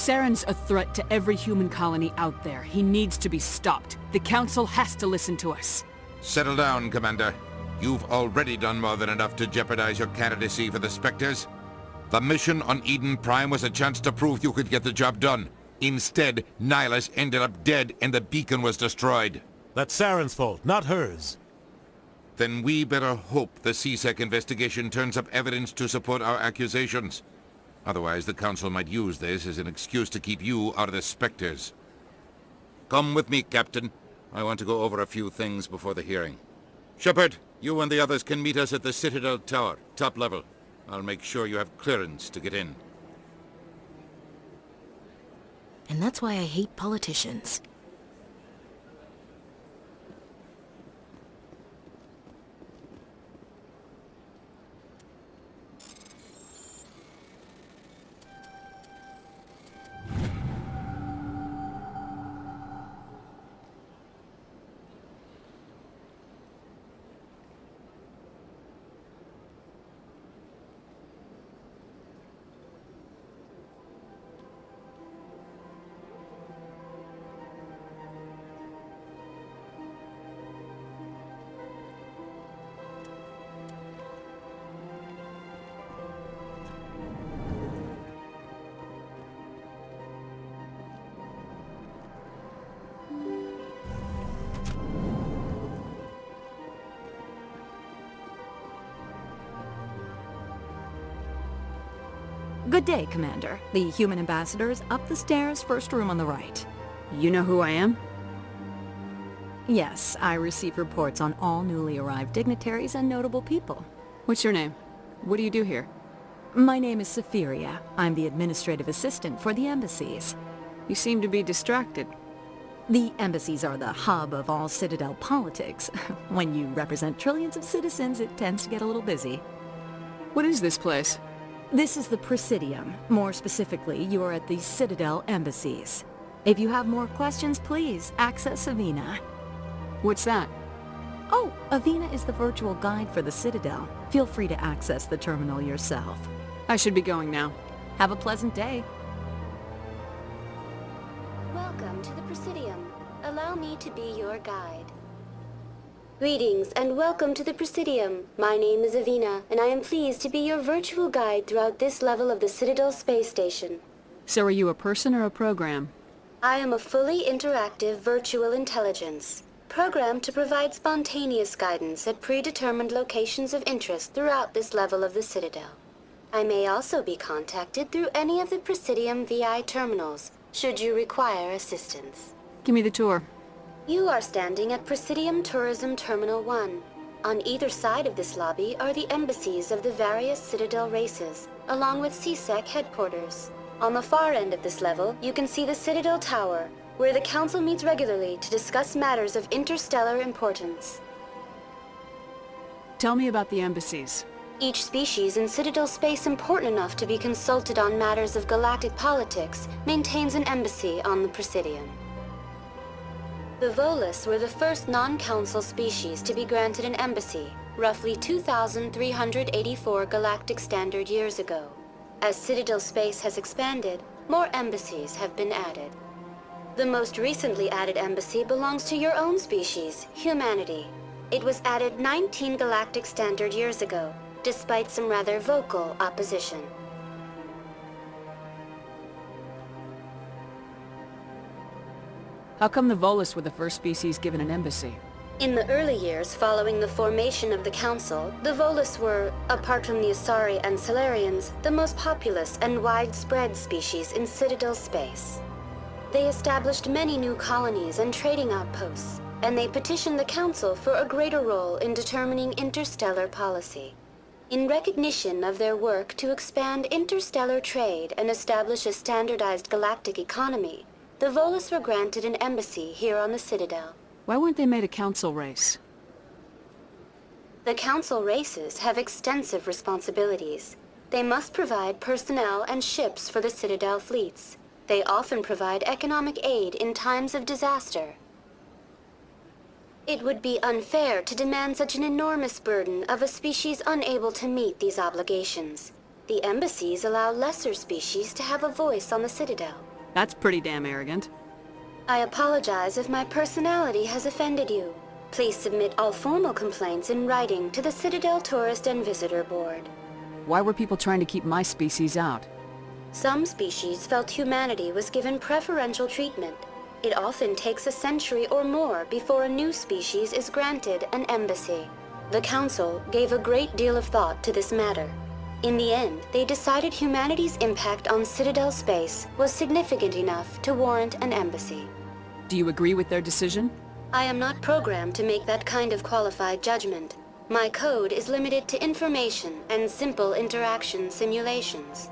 Saren's a threat to every human colony out there. He needs to be stopped. The Council has to listen to us. Settle down, Commander. You've already done more than enough to jeopardize your candidacy for the Spectres. The mission on Eden Prime was a chance to prove you could get the job done. Instead, Nihilus ended up dead and the beacon was destroyed. That's Saren's fault, not hers. Then we better hope the C-Sec investigation turns up evidence to support our accusations. Otherwise, the Council might use this as an excuse to keep you out of the Spectres. Come with me, Captain. I want to go over a few things before the hearing. Shepard, you and the others can meet us at the Citadel Tower, top level. I'll make sure you have clearance to get in. And that's why I hate politicians. Good day, Commander. The human ambassador is up the stairs, first room on the right. You know who I am? Yes, I receive reports on all newly arrived dignitaries and notable people. What's your name? What do you do here? My name is Safiria. I'm the administrative assistant for the embassies. You seem to be distracted. The embassies are the hub of all Citadel politics. When you represent trillions of citizens, it tends to get a little busy. What is this place? This is the Presidium. More specifically, you are at the Citadel embassies. If you have more questions, please access Avina. What's that? Oh, Avina is the virtual guide for the Citadel. Feel free to access the terminal yourself. I should be going now. Have a pleasant day. Welcome to the Presidium. Allow me to be your guide. Greetings and welcome to the Presidium. My name is Avina, and I am pleased to be your virtual guide throughout this level of the Citadel space station. So are you a person or a program? I am a fully interactive virtual intelligence, programmed to provide spontaneous guidance at predetermined locations of interest throughout this level of the Citadel. I may also be contacted through any of the Presidium VI terminals, should you require assistance. Give me the tour. You are standing at Presidium Tourism Terminal 1. On either side of this lobby are the embassies of the various Citadel races, along with C-Sec headquarters. On the far end of this level, you can see the Citadel Tower, where the Council meets regularly to discuss matters of interstellar importance. Tell me about the embassies. Each species in Citadel space important enough to be consulted on matters of galactic politics maintains an embassy on the Presidium. The Volus were the first non-Council species to be granted an embassy, roughly 2,384 galactic standard years ago. As Citadel space has expanded, more embassies have been added. The most recently added embassy belongs to your own species, humanity. It was added 19 galactic standard years ago, despite some rather vocal opposition. How come the Volus were the first species given an embassy? In the early years following the formation of the Council, the Volus were, apart from the Asari and Salarians, the most populous and widespread species in Citadel space. They established many new colonies and trading outposts, and they petitioned the Council for a greater role in determining interstellar policy. In recognition of their work to expand interstellar trade and establish a standardized galactic economy, the Volus were granted an embassy here on the Citadel. Why weren't they made a council race? The Council races have extensive responsibilities. They must provide personnel and ships for the Citadel fleets. They often provide economic aid in times of disaster. It would be unfair to demand such an enormous burden of a species unable to meet these obligations. The embassies allow lesser species to have a voice on the Citadel. That's pretty damn arrogant. I apologize if my personality has offended you. Please submit all formal complaints in writing to the Citadel Tourist and Visitor Board. Why were people trying to keep my species out? Some species felt humanity was given preferential treatment. It often takes a century or more before a new species is granted an embassy. The Council gave a great deal of thought to this matter. In the end, they decided humanity's impact on Citadel space was significant enough to warrant an embassy. Do you agree with their decision? I am not programmed to make that kind of qualified judgment. My code is limited to information and simple interaction simulations.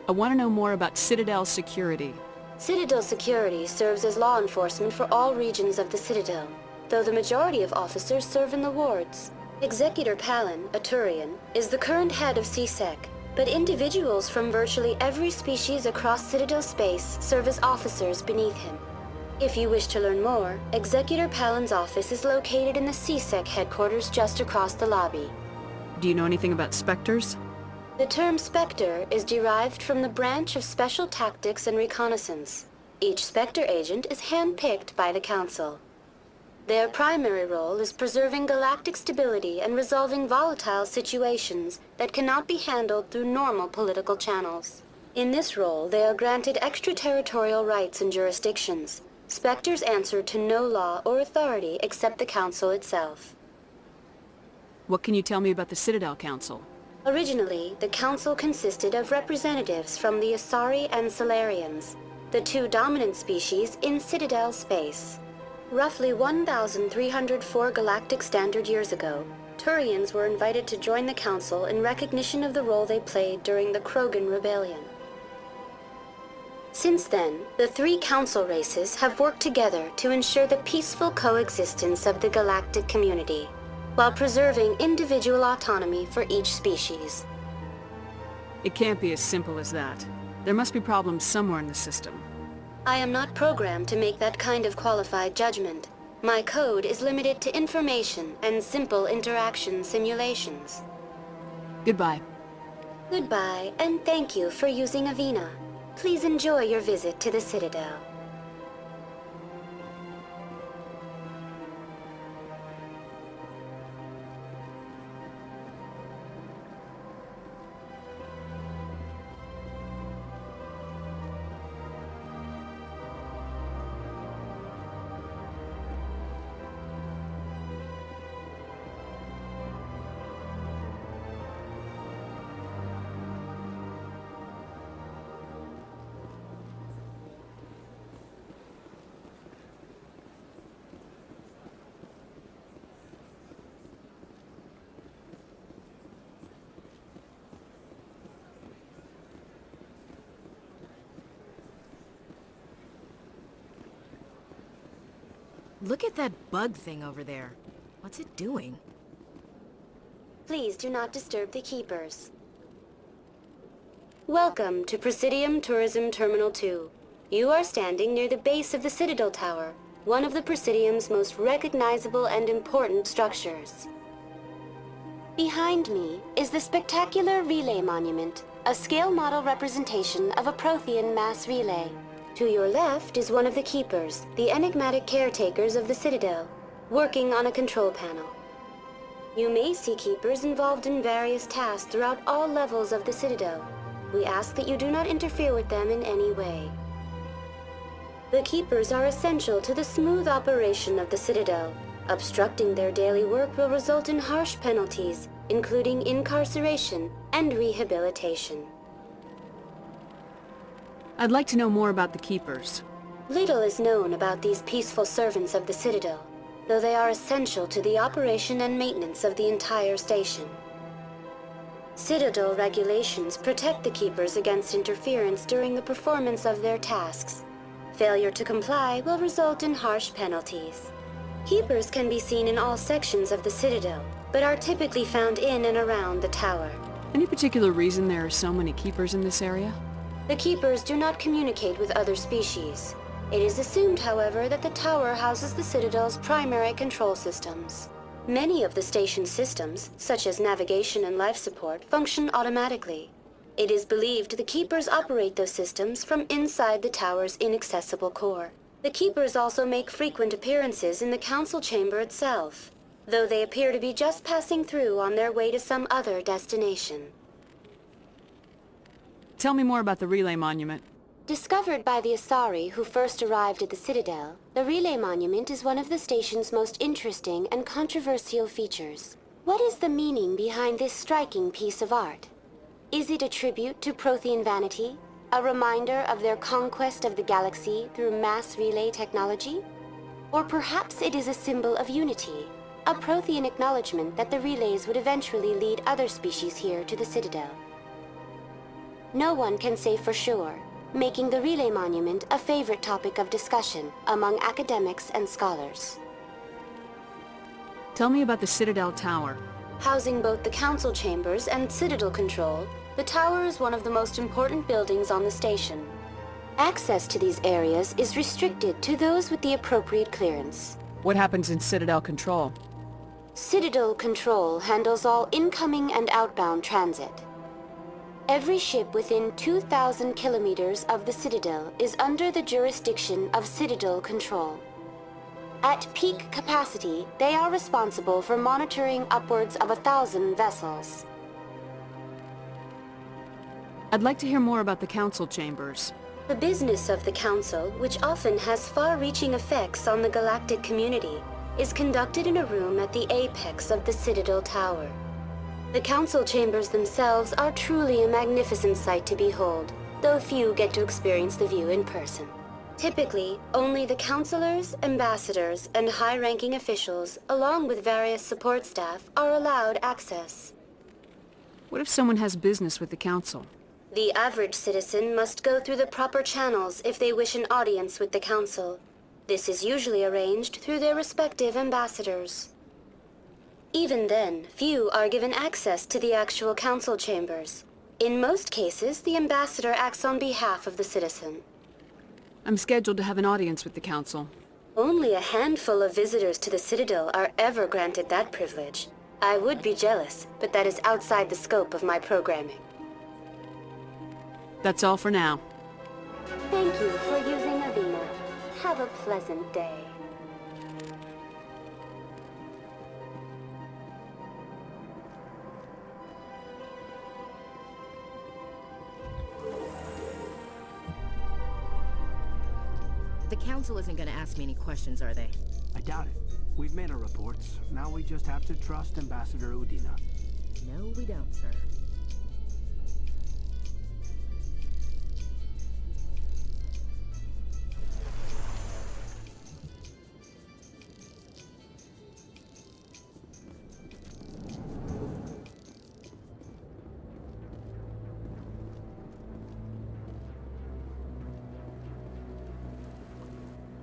I want to know more about Citadel security. Citadel security serves as law enforcement for all regions of the Citadel, though the majority of officers serve in the wards. Executor Palin, a Turian, is the current head of CSEC, but individuals from virtually every species across Citadel space serve as officers beneath him. If you wish to learn more, Executor Palin's office is located in the CSEC headquarters just across the lobby. Do you know anything about Spectres? The term Spectre is derived from the branch of Special Tactics and Reconnaissance. Each Spectre agent is handpicked by the Council. Their primary role is preserving galactic stability and resolving volatile situations that cannot be handled through normal political channels. In this role, they are granted extraterritorial rights and jurisdictions. Spectres answer to no law or authority except the Council itself. What can you tell me about the Citadel Council? Originally, the Council consisted of representatives from the Asari and Solarians, the two dominant species in Citadel space. Roughly 1,304 galactic standard years ago, Turians were invited to join the Council in recognition of the role they played during the Krogan Rebellion. Since then, the three Council races have worked together to ensure the peaceful coexistence of the galactic community, while preserving individual autonomy for each species. It can't be as simple as that. There must be problems somewhere in the system. I am not programmed to make that kind of qualified judgment. My code is limited to information and simple interaction simulations. Goodbye. Goodbye, and thank you for using Avina. Please enjoy your visit to the Citadel. Look at that bug thing over there. What's it doing? Please do not disturb the keepers. Welcome to Presidium Tourism Terminal 2. You are standing near the base of the Citadel Tower, one of the Presidium's most recognizable and important structures. Behind me is the spectacular Relay Monument, a scale model representation of a Prothean mass relay. To your left is one of the Keepers, the enigmatic caretakers of the Citadel, working on a control panel. You may see Keepers involved in various tasks throughout all levels of the Citadel. We ask that you do not interfere with them in any way. The Keepers are essential to the smooth operation of the Citadel. Obstructing their daily work will result in harsh penalties, including incarceration and rehabilitation. I'd like to know more about the Keepers. Little is known about these peaceful servants of the Citadel, though they are essential to the operation and maintenance of the entire station. Citadel regulations protect the Keepers against interference during the performance of their tasks. Failure to comply will result in harsh penalties. Keepers can be seen in all sections of the Citadel, but are typically found in and around the tower. Any particular reason there are so many Keepers in this area? The Keepers do not communicate with other species. It is assumed, however, that the tower houses the Citadel's primary control systems. Many of the station's systems, such as navigation and life support, function automatically. It is believed the Keepers operate those systems from inside the tower's inaccessible core. The Keepers also make frequent appearances in the Council chamber itself, though they appear to be just passing through on their way to some other destination. Tell me more about the Relay Monument. Discovered by the Asari who first arrived at the Citadel, the Relay Monument is one of the station's most interesting and controversial features. What is the meaning behind this striking piece of art? Is it a tribute to Prothean vanity? A reminder of their conquest of the galaxy through mass relay technology? Or perhaps it is a symbol of unity, a Prothean acknowledgement that the relays would eventually lead other species here to the Citadel. No one can say for sure, making the Relay Monument a favorite topic of discussion among academics and scholars. Tell me about the Citadel Tower. Housing both the Council chambers and Citadel control, the tower is one of the most important buildings on the station. Access to these areas is restricted to those with the appropriate clearance. What happens in Citadel Control? Citadel Control handles all incoming and outbound transit. Every ship within 2,000 kilometers of the Citadel is under the jurisdiction of Citadel Control. At peak capacity, they are responsible for monitoring upwards of 1,000 vessels. I'd like to hear more about the Council chambers. The business of the Council, which often has far-reaching effects on the galactic community, is conducted in a room at the apex of the Citadel Tower. The Council chambers themselves are truly a magnificent sight to behold, though few get to experience the view in person. Typically, only the councilors, ambassadors, and high-ranking officials, along with various support staff, are allowed access. What if someone has business with the Council? The average citizen must go through the proper channels if they wish an audience with the Council. This is usually arranged through their respective ambassadors. Even then, few are given access to the actual Council chambers. In most cases, the ambassador acts on behalf of the citizen. I'm scheduled to have an audience with the Council. Only a handful of visitors to the Citadel are ever granted that privilege. I would be jealous, but that is outside the scope of my programming. That's all for now. Thank you for using Avina. Have a pleasant day. The Council isn't gonna ask me any questions, are they? I doubt it. We've made our reports. Now we just have to trust Ambassador Udina. No, we don't, sir.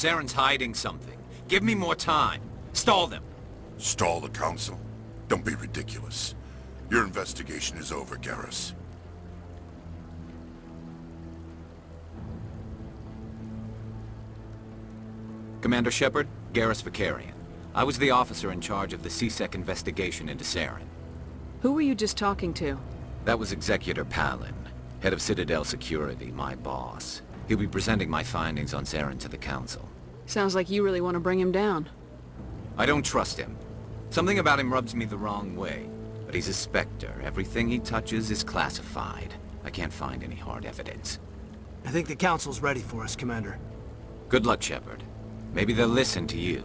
Saren's hiding something. Give me more time. Stall them. Stall the Council? Don't be ridiculous. Your investigation is over, Garrus. Commander Shepard, Garrus Vakarian. I was the officer in charge of the C-Sec investigation into Saren. Who were you just talking to? That was Executor Palin, head of Citadel Security, my boss. He'll be presenting my findings on Saren to the Council. Sounds like you really want to bring him down. I don't trust him. Something about him rubs me the wrong way. But he's a Spectre. Everything he touches is classified. I can't find any hard evidence. I think the Council's ready for us, Commander. Good luck, Shepard. Maybe they'll listen to you.